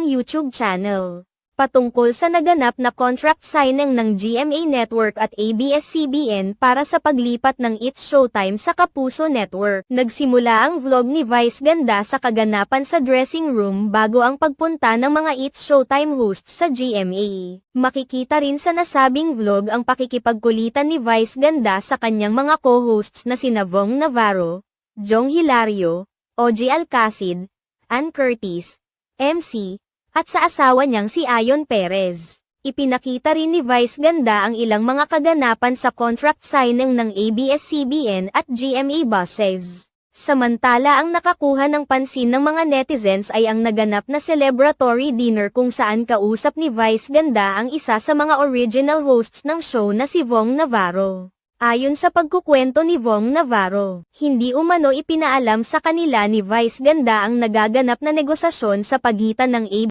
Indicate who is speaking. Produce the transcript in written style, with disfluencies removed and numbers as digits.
Speaker 1: kanilang YouTube channel. Patungkol sa naganap na contract signing ng GMA Network at ABS-CBN para sa paglipat ng It's Showtime sa Kapuso Network. Nagsimula ang vlog ni Vice Ganda sa kaganapan sa dressing room bago ang pagpunta ng mga It's Showtime hosts sa GMA. Makikita rin sa nasabing vlog ang pakikipagkulitan ni Vice Ganda sa kanyang mga co-hosts na sina Vong Navarro, Jong Hilario, OG Alcacid, Ann Curtis, MC, at sa asawa niyang si Ayon Perez. Ipinakita rin ni Vice Ganda ang ilang mga kaganapan sa contract signing ng ABS-CBN at GMA buses. Samantala ang nakakuha ng pansin ng mga netizens ay ang naganap na celebratory dinner kung saan kausap ni Vice Ganda ang isa sa mga original hosts ng show na si Vong Navarro. Ayon sa pagkukwento ni Vong Navarro, hindi umano ipinaalam sa kanila ni Vice Ganda ang nagaganap na negosasyon sa pagitan ng ABS